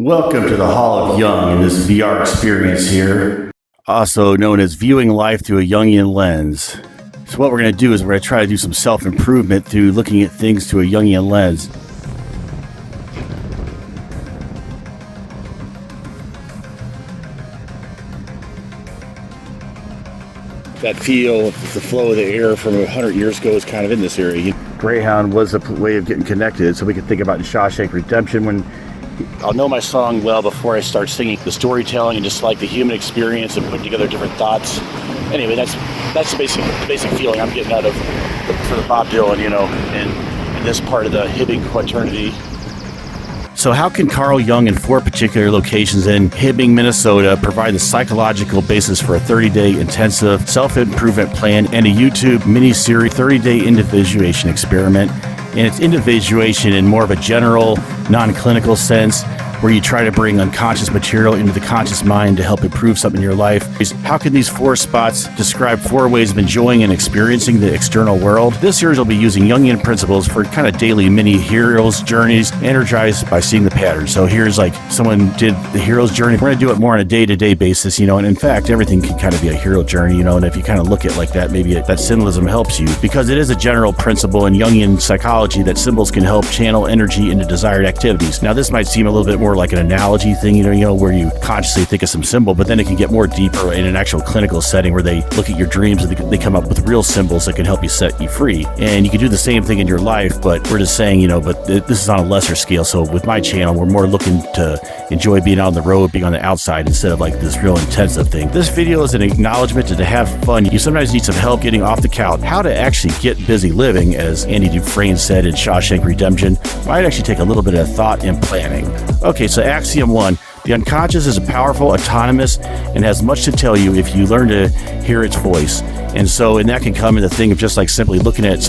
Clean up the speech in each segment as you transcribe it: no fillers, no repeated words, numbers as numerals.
Welcome to the Hall of Jung in this VR experience here, also known as viewing life through a Jungian lens. So what we're going to do is we're going to try to do some self-improvement through looking at things through a Jungian lens. That feel of the flow of the air from 100 years ago is kind of in this area. Greyhound was a way of getting connected, so we could think about in Shawshank Redemption when I'll know my song well before I start singing. The storytelling and just like the human experience and putting together different thoughts. Anyway, that's the basic feeling I'm getting out of for the Bob Dylan, in this part of the Hibbing Quaternity. So how can Carl Jung in 4 particular locations in Hibbing, Minnesota provide the psychological basis for a 30-day intensive self-improvement plan and a YouTube mini-series 30-day individuation experiment? And it's individuation in more of a general, non-clinical sense, where you try to bring unconscious material into the conscious mind to help improve something in your life. How can these 4 spots describe 4 ways of enjoying and experiencing the external world? This series will be using Jungian principles for kind of daily mini hero's journeys, energized by seeing the pattern. So here's like someone did the hero's journey. We're going to do it more on a day-to-day basis, and in fact, everything can kind of be a hero journey, and if you kind of look at it like that, maybe that symbolism helps you, because it is a general principle in Jungian psychology that symbols can help channel energy into desired activities. Now, this might seem a little bit more like an analogy thing, where you consciously think of some symbol, but then it can get more deeper in an actual clinical setting where they look at your dreams and they come up with real symbols that can help you set you free. And you can do the same thing in your life, but we're just saying, but this is on a lesser scale. So with my channel, we're more looking to enjoy being out on the road, being on the outside, instead of like this real intensive thing. This video is an acknowledgement to have fun. You sometimes need some help getting off the couch. How to actually get busy living, as Andy Dufresne said in Shawshank Redemption, might actually take a little bit of thought and planning. Okay, so Axiom 1, the unconscious is powerful, autonomous, and has much to tell you if you learn to hear its voice. And that can come in the thing of just like simply looking at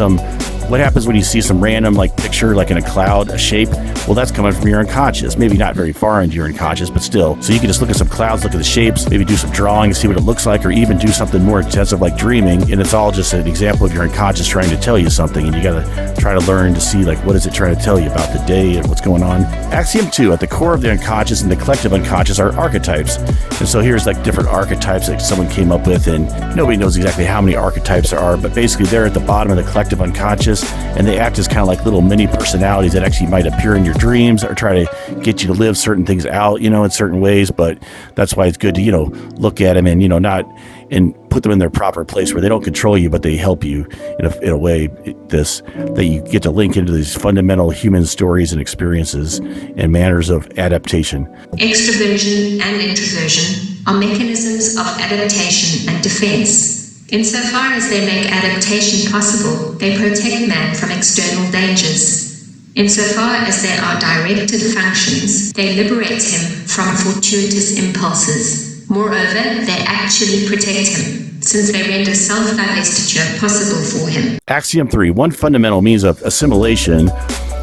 what happens when you see some random picture, like in a cloud, a shape? Well, that's coming from your unconscious. Maybe not very far into your unconscious, but still. So you can just look at some clouds, look at the shapes, maybe do some drawing and see what it looks like, or even do something more intensive like dreaming. And it's all just an example of your unconscious trying to tell you something. And you got to try to learn to see what is it trying to tell you about the day and what's going on. Axiom 2, at the core of the unconscious and the collective unconscious are archetypes. And so here's different archetypes that someone came up with, and nobody knows exactly how many archetypes there are, but basically they're at the bottom of the collective unconscious, and they act as kind of like little mini personalities that actually might appear in your dreams or try to get you to live certain things out, in certain ways. But that's why it's good to, look at them and, not and put them in their proper place where they don't control you, but they help you in a way that you get to link into these fundamental human stories and experiences and manners of adaptation. Extroversion and introversion are mechanisms of adaptation and defense. Insofar as they make adaptation possible, they protect man from external dangers. Insofar as they are directed functions, they liberate him from fortuitous impulses. Moreover, they actually protect him, since they render self-divestiture possible for him. Axiom 3, one fundamental means of assimilation,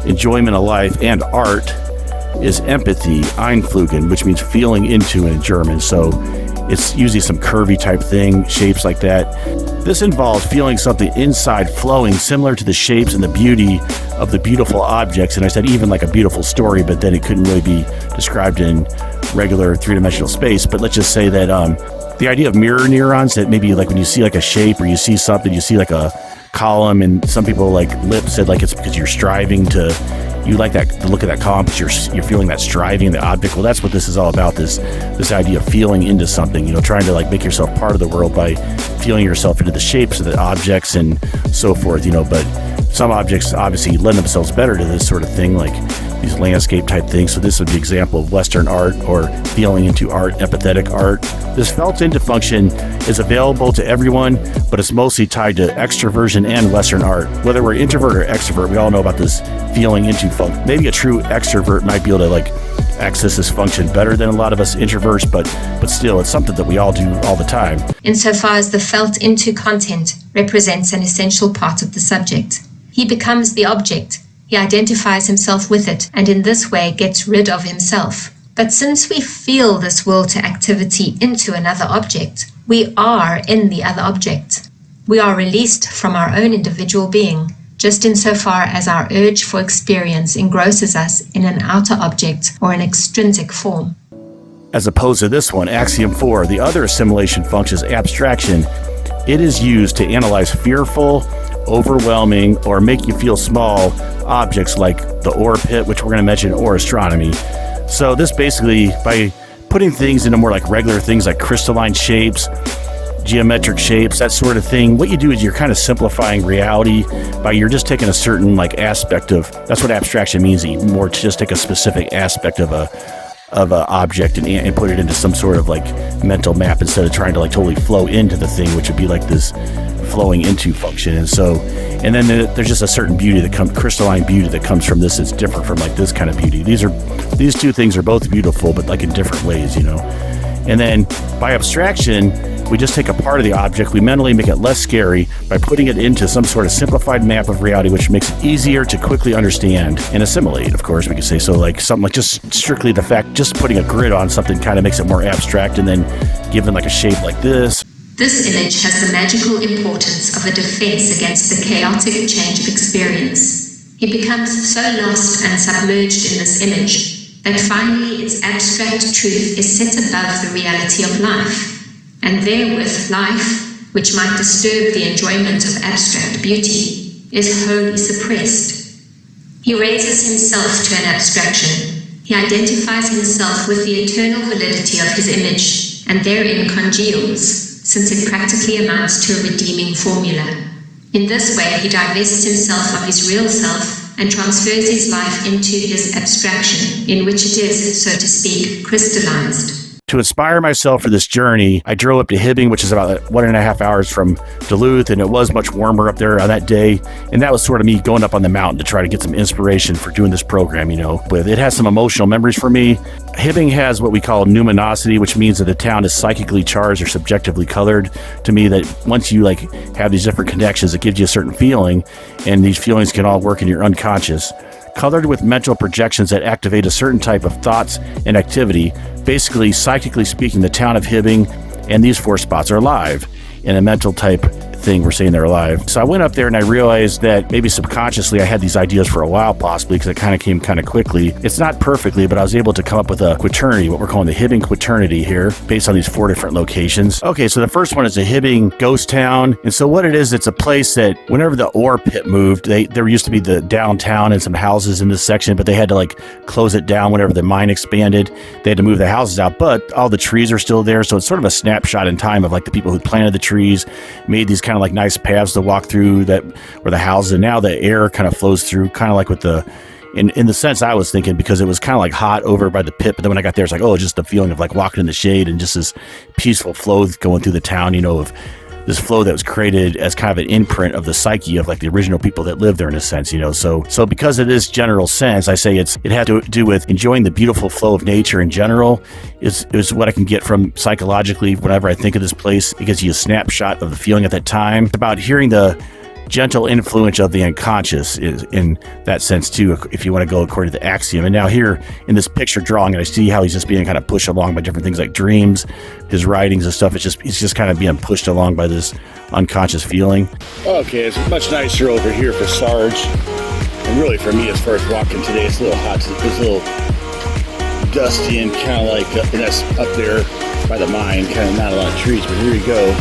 enjoyment of life, and art is empathy, Einfügen, which means feeling into in German. So it's usually some curvy type thing, shapes like that. This involves feeling something inside flowing, similar to the shapes and the beauty of the beautiful objects. And I said even like a beautiful story, but then it couldn't really be described in regular 3-dimensional space. But let's just say that the idea of mirror neurons, that maybe when you see a shape or you see something, you see a column, and some people Lip said it's because you're striving to, you like that, the look of that column because you're feeling that striving in the object. Well, that's what this is all about, this idea of feeling into something, trying to make yourself part of the world by feeling yourself into the shapes of the objects and so forth, but some objects obviously lend themselves better to this sort of thing, like these landscape type things. So this would be an example of Western art, or feeling into art, empathetic art. This felt into function is available to everyone, but it's mostly tied to extroversion and Western art. Whether we're introvert or extrovert, we all know about this feeling into function. Maybe a true extrovert might be able to access this function better than a lot of us introverts, but still, it's something that we all do all the time. Insofar as the felt into content represents an essential part of the subject, he becomes the object. He identifies himself with it, and in this way gets rid of himself. But since we feel this will to activity into another object, we are in the other object. We are released from our own individual being, just insofar as our urge for experience engrosses us in an outer object or an extrinsic form. As opposed to this one, axiom 4, the other assimilation function is abstraction. It is used to analyze fearful, overwhelming, or make you feel small objects like the ore pit, which we're going to mention, or astronomy. So this basically, by putting things into more like regular things like crystalline shapes, geometric shapes, that sort of thing, what you do is you're kind of simplifying reality by you're just taking a certain like aspect of, that's what abstraction means, that you more just take a specific aspect of a object and put it into some sort of like mental map instead of trying to like totally flow into the thing, which would be like this flowing into function. And then there's just a certain beauty that comes, crystalline beauty that comes from this. It's different from like this kind of beauty. These two things are both beautiful, but like in different ways, you know. And then by abstraction, we just take a part of the object, we mentally make it less scary by putting it into some sort of simplified map of reality, which makes it easier to quickly understand and assimilate, of course, we could say. So like something like just strictly the fact, just putting a grid on something kind of makes it more abstract, and then given like a shape like this. This image has the magical importance of a defense against the chaotic change of experience. He becomes so lost and submerged in this image that finally its abstract truth is set above the reality of life. And therewith life, which might disturb the enjoyment of abstract beauty, is wholly suppressed. He raises himself to an abstraction. He identifies himself with the eternal validity of his image, and therein congeals, since it practically amounts to a redeeming formula. In this way he divests himself of his real self and transfers his life into his abstraction, in which it is, so to speak, crystallized. To inspire myself for this journey, I drove up to Hibbing, which is about 1.5 hours from Duluth, and it was much warmer up there on that day. And that was sort of me going up on the mountain to try to get some inspiration for doing this program, you know. But it has some emotional memories for me. Hibbing has what we call numinosity, which means that the town is psychically charged or subjectively colored. To me, that once you like have these different connections, it gives you a certain feeling, and these feelings can all work in your unconscious. Colored with mental projections that activate a certain type of thoughts and activity. Basically, psychically speaking, the town of Hibbing and these 4 spots are alive. In a mental type thing, we're saying they're alive. So I went up there and I realized that maybe subconsciously I had these ideas for a while, possibly, because it kind of came kind of quickly. It's not perfectly, but I was able to come up with a quaternity, what we're calling the Hibbing Quaternity here, based on these 4 different locations. Okay, so the first one is a Hibbing ghost town. And so what it is, it's a place that whenever the ore pit moved, there used to be the downtown and some houses in this section, but they had to like close it down whenever the mine expanded. They had to move the houses out, but all the trees are still there. So it's sort of a snapshot in time of like the people who planted the trees, made these kind of like nice paths to walk through that were the houses, and now the air kind of flows through, kind of like with the in the sense I was thinking, because it was kind of like hot over by the pit, but then when I got there it's like, oh, just the feeling of like walking in the shade and just this peaceful flow going through the town, you know, of this flow that was created as kind of an imprint of the psyche of like the original people that lived there, in a sense, you know. So because of this general sense, I say it had to do with enjoying the beautiful flow of nature in general. Is what I can get from psychologically whenever I think of this place. It gives you a snapshot of the feeling at that time. It's about hearing the gentle influence of the unconscious is in that sense too, if you want to go according to the axiom. And now here in this picture drawing, I see how he's just being kind of pushed along by different things like dreams, his writings and stuff. It's just kind of being pushed along by this unconscious feeling. Okay, it's much nicer over here for Sarge, and really for me as far as walking today. It's a little hot, it's a little dusty and kind of like and that's up there by the mine, kind of not a lot of trees, but here you go.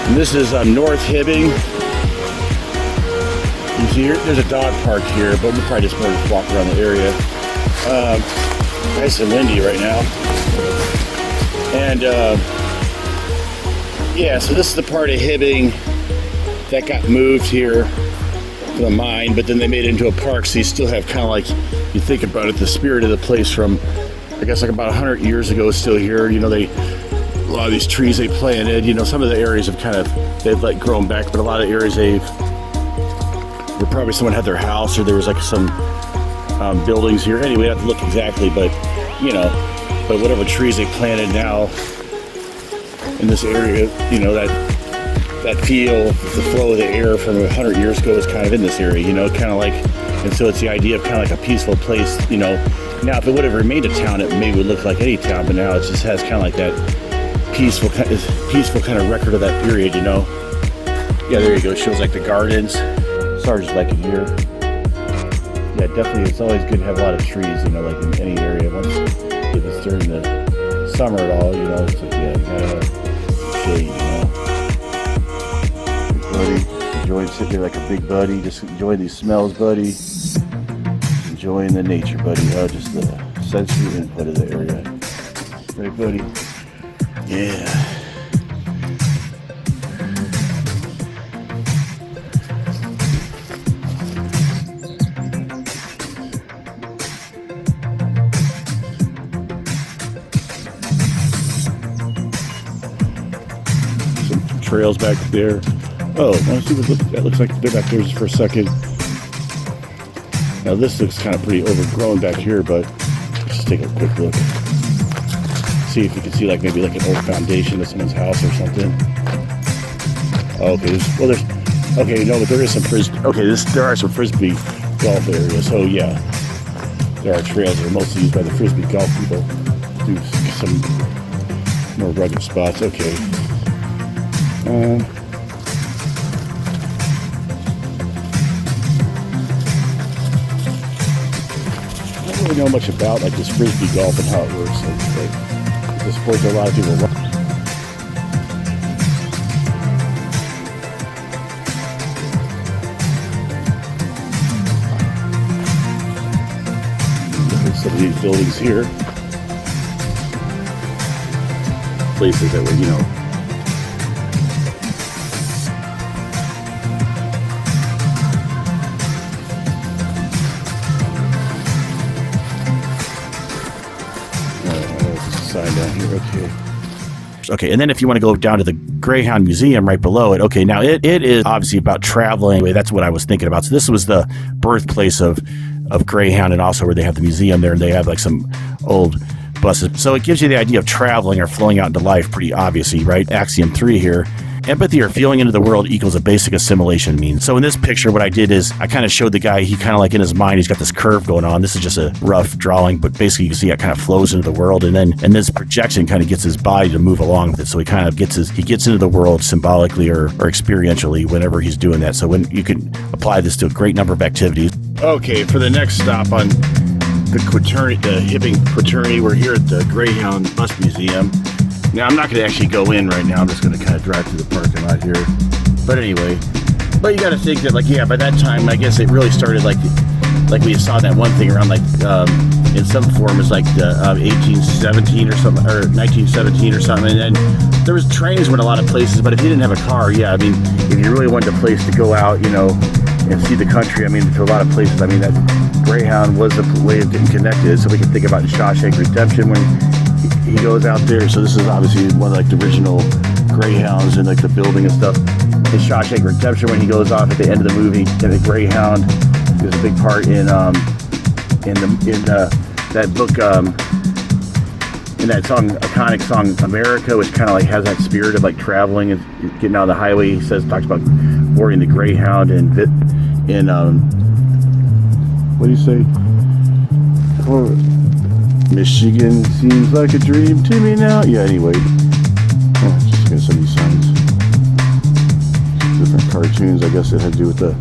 And this is North Hibbing. You see here, there's a dog park here, but we'll probably just more walk around the area. Nice and windy right now. And yeah, so this is the part of Hibbing that got moved here from the mine, but then they made it into a park, so you still have kind of like, you think about it, the spirit of the place from, I guess, like about 100 years ago is still here. You know, a lot of these trees they planted, you know, some of the areas have kind of, they've like grown back, but a lot of areas where probably someone had their house, or there was like some buildings here. Anyway, I have to look exactly, but you know, but whatever trees they planted now in this area, you know, that feel, the flow of the air from 100 years ago is kind of in this area, you know, kind of like, and so it's the idea of kind of like a peaceful place, you know. Now, if it would have remained a town, it maybe would look like any town, but now it just has kind of like that peaceful kind of record of that period, you know. Yeah, there you go. It shows like the gardens. So stars like here. Yeah, definitely. It's always good to have a lot of trees, you know, like in any area. Once if it's during the summer at all, you know, it's like, yeah, you gotta have shade, you know. Big buddy, enjoying sitting there like a big buddy, just enjoying these smells, buddy. Enjoying the nature, buddy. Just the sensory input of the area. Right, buddy? Yeah. Some trails back there. Oh, let's see what that looks like. They're back there just for a second. Now this looks kind of pretty overgrown back here, but let's just take a quick look. See if you can see like maybe like an old foundation of someone's house or something. Okay, okay, no, but there is some frisbee. Okay, there are some frisbee golf areas. So yeah, there are trails that are mostly used by the frisbee golf people. Do some more rugged spots. Okay. I don't really know much about like this frisbee golf and how it works. Like the sport that a lot of people love. Look at some of these buildings here. Places that were, you know, sign down here. Okay, and then if you want to go down to the Greyhound Museum right below it, okay, now it is obviously about traveling. Anyway, that's what I was thinking about. So this was the birthplace of Greyhound, and also where they have the museum there, and they have like some old buses. So it gives you the idea of traveling or flowing out into life pretty obviously, right? Axiom 3 here. Empathy or feeling into the world equals a basic assimilation mean. So in this picture, what I did is I kind of showed the guy, he kind of like in his mind, he's got this curve going on. This is just a rough drawing, but basically you can see it kind of flows into the world. And this projection kind of gets his body to move along with it. So he kind of gets into the world symbolically or experientially whenever he's doing that. So when you can apply this to a great number of activities. Okay, for the next stop on the Hibbing Quaternity, we're here at the Greyhound Bus Museum. Now, I'm not going to actually go in right now. I'm just going to kind of drive through the parking lot here. But anyway, you got to think that, like, yeah, by that time, I guess it really started, like we saw that one thing around, like, in some form, it's like the 1817 or something, or 1917 or something. And there was trains went a lot of places, but if you didn't have a car, yeah, I mean, if you really wanted a place to go out, you know, and see the country, I mean, to a lot of places, I mean, that Greyhound was a way of getting connected. So we can think about Shawshank Redemption when he goes out there. So this is obviously one of like the original Greyhounds and like the building and stuff. In Shawshank Redemption, when he goes off at the end of the movie, and the Greyhound, there's a big part in that book, in that song, iconic song America, which kind of like has that spirit of like traveling and getting out on the highway. He talks about boarding the Greyhound and what do you say? Michigan seems like a dream to me now. Yeah, anyway. Just get some of these signs. Different cartoons, I guess it had to do with the...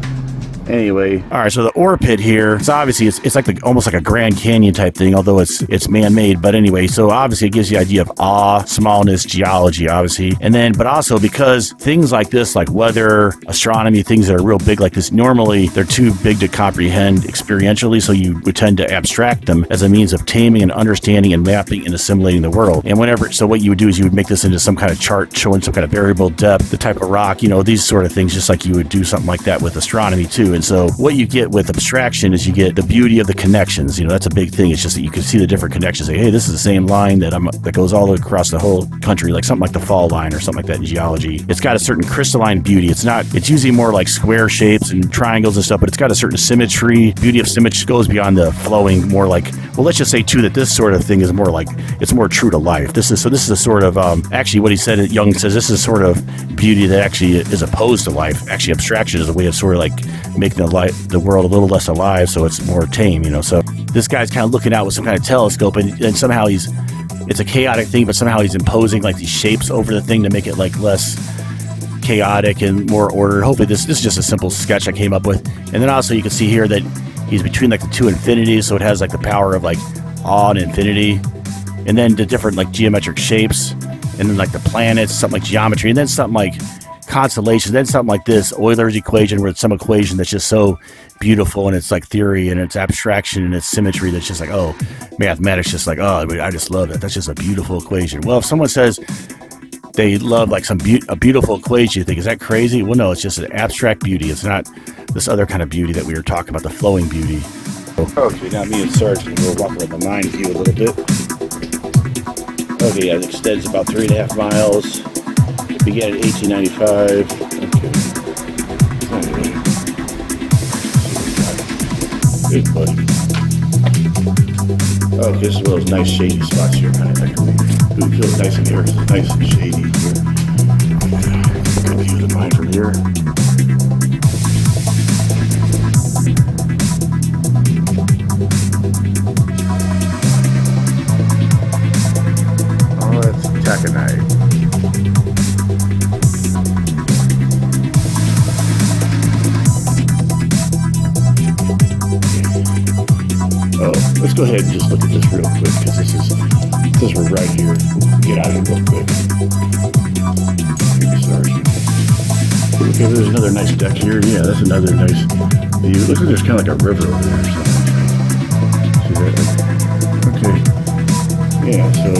Anyway. All right, so the ore pit here, it's obviously, it's like almost like a Grand Canyon type thing, although it's man-made. But anyway, so obviously it gives you the idea of awe, smallness, geology, obviously. And then, but also because things like this, like weather, astronomy, things that are real big like this, normally they're too big to comprehend experientially, so you would tend to abstract them as a means of taming and understanding and mapping and assimilating the world. And so what you would do is you would make this into some kind of chart showing some kind of variable depth, the type of rock, you know, these sort of things, just like you would do something like that with astronomy too. And so what you get with abstraction is you get the beauty of the connections. You know, that's a big thing. It's just that you can see the different connections. Like, hey, this is the same line that goes all the way across the whole country, like something like the fall line or something like that in geology. It's got a certain crystalline beauty. It's usually more like square shapes and triangles and stuff, but it's got a certain symmetry. Beauty of symmetry goes beyond the flowing, more like, well, let's just say too that this sort of thing is more like, it's more true to life. This is a sort of, actually what he said, Jung says, this is sort of beauty that actually is opposed to life. Actually, abstraction is a way of sort of like making the world a little less alive, so it's more tame, you know. So this guy's kind of looking out with some kind of telescope, and somehow it's a chaotic thing, but somehow he's imposing like these shapes over the thing to make it like less chaotic and more ordered. Hopefully this is just a simple sketch I came up with. And then also you can see here that he's between like the two infinities, so it has like the power of like awe and infinity. And then the different like geometric shapes, and then like the planets, something like geometry, and then something like constellations, then something like this Euler's equation, where it's some equation that's just so beautiful, and it's like theory and it's abstraction and it's symmetry that's just like, oh, mathematics, just like, oh, I just love it. That's just a beautiful equation. Well, if someone says they love like a beautiful equation, you think, is that crazy? Well, no, it's just an abstract beauty. It's not this other kind of beauty that we were talking about, the flowing beauty. Okay, now me and Sarge will walk around the mind view a little bit. Okay, yeah, it extends about 3.5 miles. It began in 1895. Okay. Good buddy. Okay, this is one of those nice shady spots here. It feels nice in here because it's nice and shady here. Good view of the mine from here. Oh, that's taconite. Oh, let's go ahead and just look at this real quick, because we're right here. We'll get out of it real quick. Sorry. Okay, there's another nice deck here. Yeah, that's another nice view. Looks like there's kind of like a river over there or something. See that? Okay. Yeah, so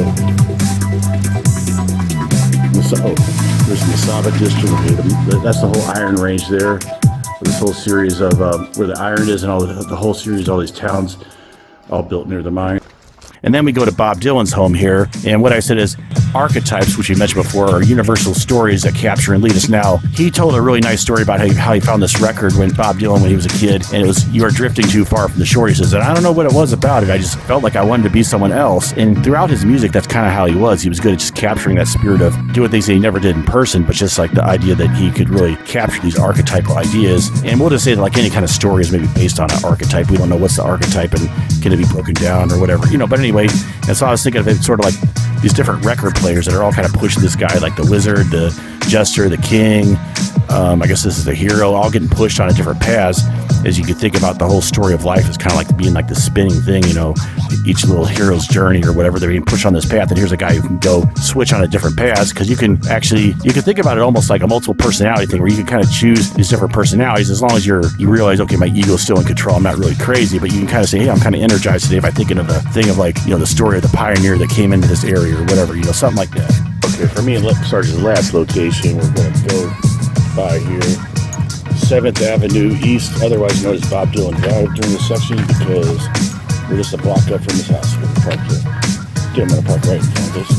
there's the Masaba district. Okay, that's the whole iron range there. This whole series of where the iron is, and all the whole series, all these towns, all built near the mine. And then we go to Bob Dylan's home here, and what I said is archetypes, which we mentioned before, are universal stories that capture and lead us. Now, he told a really nice story about how he found this record when Bob Dylan, when he was a kid, and it was "You Are Drifting Too Far from the Shore." He says, and I don't know what it was about it, I just felt like I wanted to be someone else. And throughout his music, that's kind of how he was. He was good at just capturing that spirit of doing things that he never did in person, but just like the idea that he could really capture these archetypal ideas. And we'll just say that like any kind of story is maybe based on an archetype. We don't know what's the archetype and can it be broken down or whatever, but anyway. And so I was thinking of it sort of like these different record players that are all kind of pushing this guy, like the wizard, the jester, the king. I guess this is the hero, all getting pushed on a different paths. As you could think about the whole story of life is kind of like being like the spinning thing, each little hero's journey or whatever, they're being pushed on this path. And here's a guy who can go switch on a different paths, because you can think about it almost like a multiple personality thing, where you can kind of choose these different personalities as long as you realize, okay, my ego's still in control. I'm not really crazy, but you can kind of say, hey, I'm kind of energized today by thinking of the thing of like, the story of the pioneer that came into this area or whatever, something like that. Okay, for me and Sarge's last location, we're going to go by here. 7th Avenue East, otherwise known as Bob Dylan Drive, during this section, because we're just a block up from his house. We're going to park there. Get him in a park right in front of this.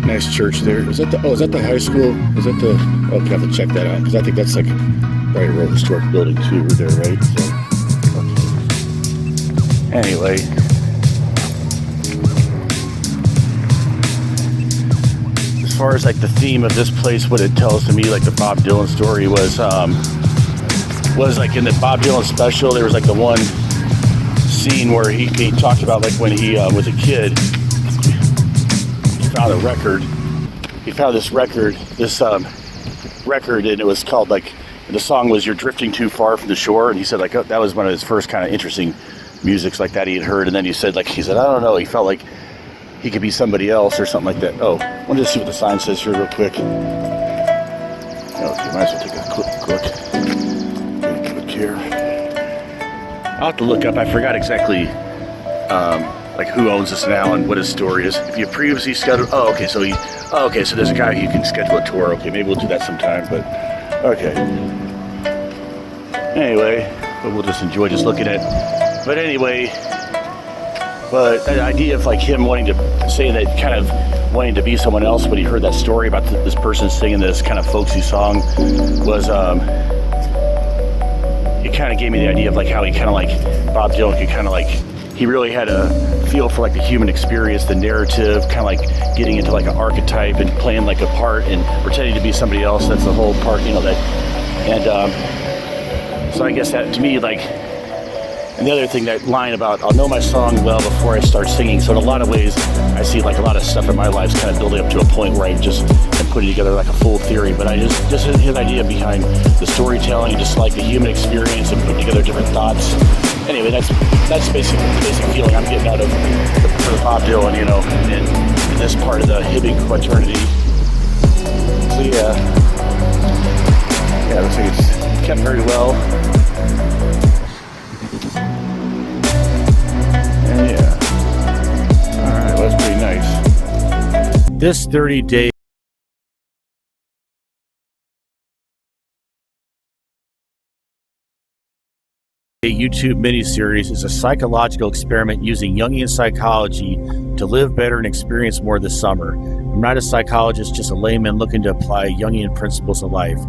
Nice church there. Is that the high school? Is that the... Okay, I have to check that out, because I think that's like right, real historic building too, there, right? So, anyway. As far as like the theme of this place, what it tells to me, like the Bob Dylan story was like in the Bob Dylan special, there was like the one scene where he talked about like when he was a kid, he found a record. He found this record, and it was called like, the song was "You're Drifting Too Far from the Shore," and he said like that was one of his first kind of interesting musics like that he had heard. And then he said I don't know, he felt like he could be somebody else or something like that. Oh, I wanted to see what the sign says here real quick. Okay, might as well take a quick look here. I'll have to look up. I forgot exactly like who owns this now and what his story is. If you previously scheduled, so there's a guy who can schedule a tour. Okay, maybe we'll do that sometime. But okay. Anyway, we'll just enjoy just looking at. But anyway. But the idea of like him wanting to say that, kind of wanting to be someone else when he heard that story about this person singing this kind of folksy song, was it kind of gave me the idea of like how he kind of like Bob Dylan could kind of like, he really had a feel for like the human experience, the narrative, kind of like getting into like an archetype and playing like a part and pretending to be somebody else. That's the whole part, that. And so I guess that to me, like, And the other thing, that line about I'll know my song well before I start singing. So in a lot of ways, I see like a lot of stuff in my life is kind of building up to a point where I just am putting together like a full theory. But I just his idea behind the storytelling, just like the human experience and putting together different thoughts. Anyway, that's basic feeling I'm getting out of the Bob Dylan, you know, in this part of the Hibbing Quaternity. So yeah, it looks like it's kept very well. And yeah, all right, well, that's pretty nice. This 30-day YouTube miniseries is a psychological experiment using Jungian psychology to live better and experience more this summer. I'm not a psychologist, just a layman looking to apply Jungian principles to life.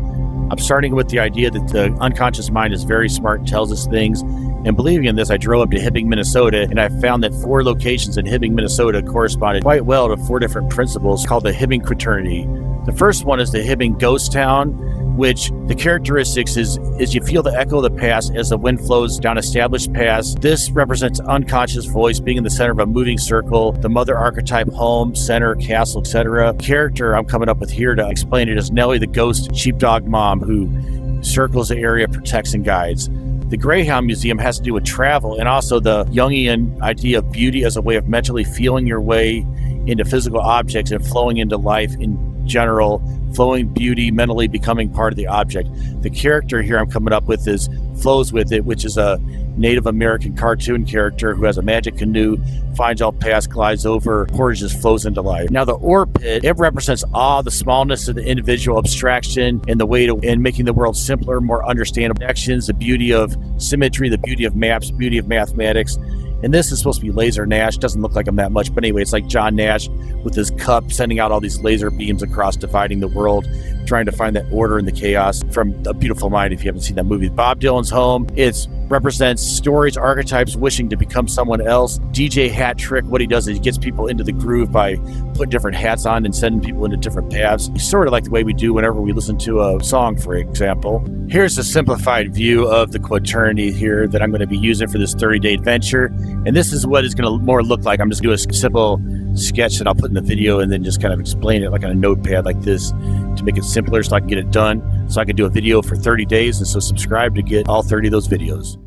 I'm starting with the idea that the unconscious mind is very smart and tells us things. And believing in this, I drove up to Hibbing, Minnesota, and I found that 4 locations in Hibbing, Minnesota corresponded quite well to 4 different principles called the Hibbing Quaternity. The first one is the Hibbing Ghost Town, which the characteristics is you feel the echo of the past as the wind flows down established paths. This represents unconscious voice being in the center of a moving circle, the mother archetype, home, center, castle, etc. Character I'm coming up with here to explain it is Nellie, the ghost sheepdog mom who circles the area, protects and guides. The Greyhound Museum has to do with travel and also the Jungian idea of beauty as a way of mentally feeling your way into physical objects and flowing into life in general, flowing beauty, mentally becoming part of the object. The character here I'm coming up with is Flows With It, which is a Native American cartoon character who has a magic canoe, finds all paths, glides over, portages, flows into life. Now the ore pit, it represents awe, the smallness of the individual, abstraction, and the way to in making the world simpler, more understandable. Actions, the beauty of symmetry, the beauty of maps, beauty of mathematics. And this is supposed to be Laser Nash. Doesn't look like him that much, but anyway, it's like John Nash with his cup sending out all these laser beams across, dividing the world, trying to find that order in the chaos from A Beautiful Mind, if you haven't seen that movie. Bob Dylan's home, it represents stories, archetypes, wishing to become someone else. DJ Hat Trick, what he does is he gets people into the groove by putting different hats on and sending people into different paths. Sort of like the way we do whenever we listen to a song, for example. Here's a simplified view of the quaternity here that I'm going to be using for this 30-day adventure. And this is what it's going to more look like. I'm just going to do a simple sketch that I'll put in the video and then just kind of explain it like on a notepad like this to make it simpler so I can get it done. So I can do a video for 30 days. And so subscribe to get all 30 of those videos.